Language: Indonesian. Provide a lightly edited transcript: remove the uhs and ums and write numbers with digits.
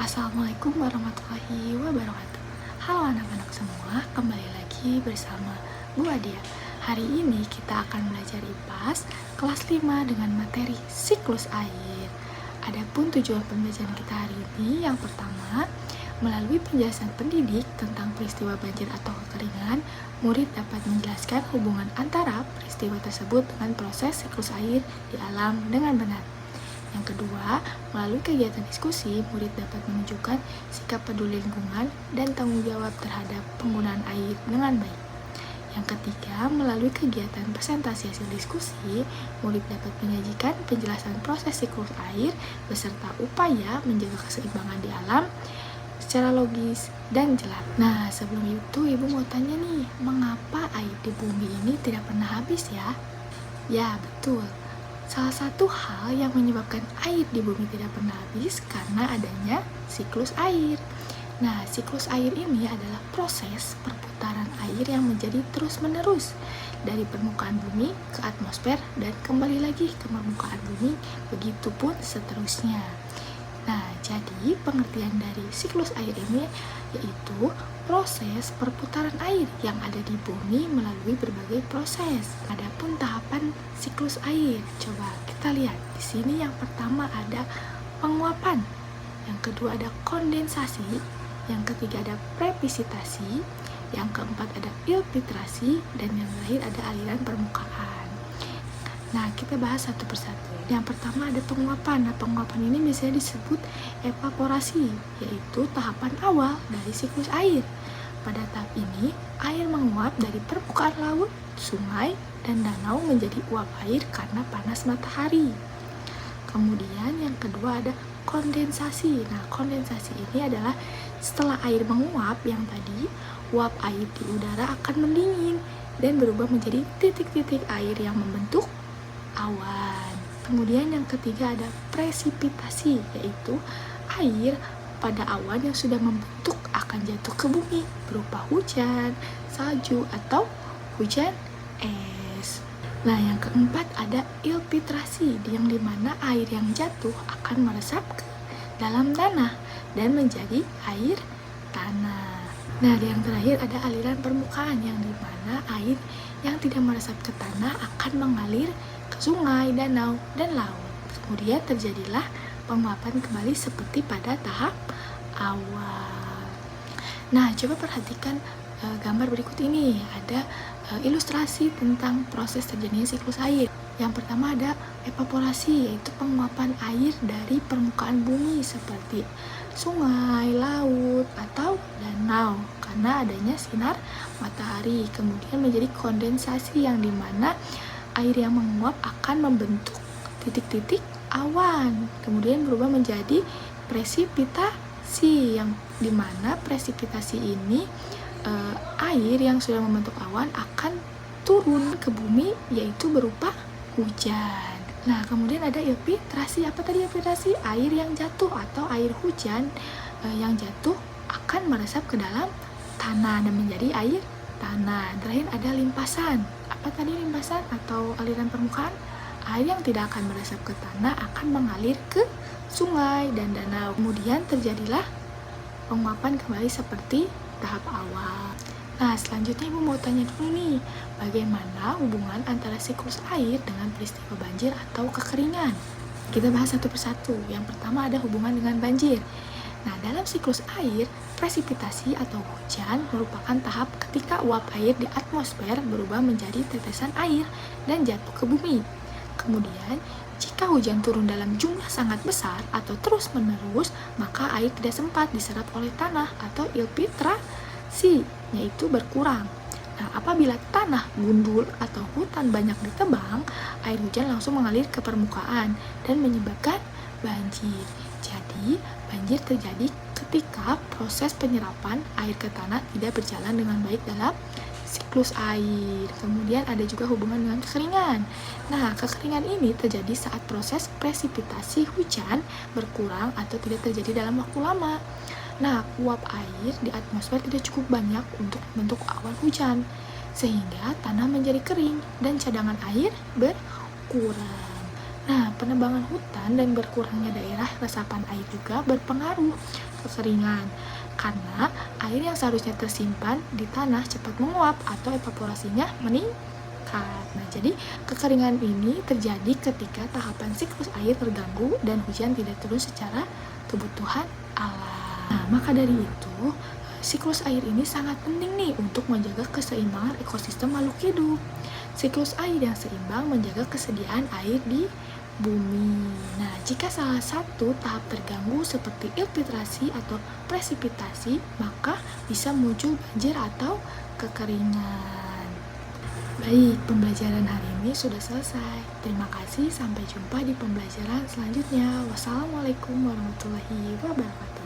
Assalamualaikum warahmatullahi wabarakatuh. Halo anak-anak semua, kembali lagi bersama Bu Adia. Hari ini kita akan belajar IPAS kelas 5 dengan materi siklus air. Adapun tujuan pembelajaran kita hari ini, yang pertama, melalui penjelasan pendidik tentang peristiwa banjir atau kekeringan, murid dapat menjelaskan hubungan antara peristiwa tersebut dengan proses siklus air di alam dengan benar. Yang kedua, melalui kegiatan diskusi, murid dapat menunjukkan sikap peduli lingkungan dan tanggung jawab terhadap penggunaan air dengan baik. Yang ketiga, melalui kegiatan presentasi hasil diskusi, murid dapat menyajikan penjelasan proses siklus air beserta upaya menjaga keseimbangan di alam secara logis dan jelas. Nah, sebelum itu Ibu mau tanya nih, mengapa air di bumi ini tidak pernah habis ya? Ya, betul. Salah satu hal yang menyebabkan air di bumi tidak pernah habis karena adanya siklus air. Nah, siklus air ini adalah proses perputaran air yang menjadi terus-menerus dari permukaan bumi ke atmosfer dan kembali lagi ke permukaan bumi, begitupun seterusnya. Nah, jadi pengertian dari siklus air ini yaitu proses perputaran air yang ada di bumi melalui berbagai proses. Adapun tahapan siklus air, coba kita lihat. Di sini yang pertama ada penguapan, yang kedua ada kondensasi, yang ketiga ada presipitasi, yang keempat ada infiltrasi, dan yang terakhir ada aliran permukaan. Nah, kita bahas satu persatu. Yang pertama ada penguapan. Nah, penguapan ini biasanya disebut evaporasi, yaitu tahapan awal dari siklus air. Pada tahap ini, air menguap dari permukaan laut, sungai, dan danau menjadi uap air karena panas matahari. Kemudian yang kedua ada kondensasi. Nah, kondensasi ini adalah setelah air menguap yang tadi, uap air di udara akan mendingin dan berubah menjadi titik-titik air yang membentuk awan. Kemudian yang ketiga ada presipitasi, yaitu air pada awan yang sudah membentuk akan jatuh ke bumi berupa hujan, salju, atau hujan es. Nah, yang keempat ada infiltrasi, yang dimana air yang jatuh akan meresap ke dalam tanah dan menjadi air tanah. Nah, yang terakhir ada aliran permukaan, yang dimana air yang tidak meresap ke tanah akan mengalir ke sungai, danau, dan laut. Kemudian terjadilah penguapan kembali seperti pada tahap awal. Nah, coba perhatikan gambar berikut ini. Ada ilustrasi tentang proses terjadinya siklus air. Yang pertama ada evaporasi, yaitu penguapan air dari permukaan bumi seperti sungai, laut, atau danau karena adanya sinar matahari. Kemudian menjadi kondensasi, yang dimana air yang menguap akan membentuk titik-titik awan, kemudian berubah menjadi presipitasi, yang dimana presipitasi ini air yang sudah membentuk awan akan turun ke bumi, yaitu berupa hujan. Nah, kemudian ada infiltrasi. Apa tadi infiltrasi? Air yang jatuh atau air hujan yang jatuh akan meresap ke dalam tanah dan menjadi air tanah. Terakhir ada limpasan. Apa tadi limpasan atau aliran permukaan? Air yang tidak akan meresap ke tanah akan mengalir ke sungai dan danau. Kemudian terjadilah penguapan kembali seperti tahap awal. Nah, selanjutnya Ibu mau tanya dulu nih, bagaimana hubungan antara siklus air dengan peristiwa banjir atau kekeringan? Kita bahas satu persatu. Yang pertama ada hubungan dengan banjir. Nah, dalam siklus air, presipitasi atau hujan merupakan tahap ketika uap air di atmosfer berubah menjadi tetesan air dan jatuh ke bumi. Kemudian, jika hujan turun dalam jumlah sangat besar atau terus-menerus, maka air tidak sempat diserap oleh tanah atau infiltrasi, yaitu berkurang. Nah, apabila tanah gundul atau hutan banyak ditebang, air hujan langsung mengalir ke permukaan dan menyebabkan banjir. Jadi, banjir terjadi ketika proses penyerapan air ke tanah tidak berjalan dengan baik dalam siklus air. Kemudian ada juga hubungan dengan kekeringan. Nah, kekeringan ini terjadi saat proses presipitasi hujan berkurang atau tidak terjadi dalam waktu lama. Nah, uap air di atmosfer tidak cukup banyak untuk membentuk awan hujan, sehingga tanah menjadi kering dan cadangan air berkurang. Nah, penebangan hutan dan berkurangnya daerah resapan air juga berpengaruh. kekeringan. Karena air yang seharusnya tersimpan di tanah cepat menguap atau evaporasinya meningkat. Nah, jadi kekeringan ini terjadi ketika tahapan siklus air terganggu dan hujan tidak turun secara kebutuhan alam. Nah, maka dari itu, siklus air ini sangat penting nih untuk menjaga keseimbangan ekosistem makhluk hidup. Siklus air yang seimbang menjaga kesediaan air di bumi. Nah, jika salah satu tahap terganggu seperti infiltrasi atau presipitasi, maka bisa muncul banjir atau kekeringan. Baik, pembelajaran hari ini sudah selesai. Terima kasih, sampai jumpa di pembelajaran selanjutnya. Wassalamualaikum warahmatullahi wabarakatuh.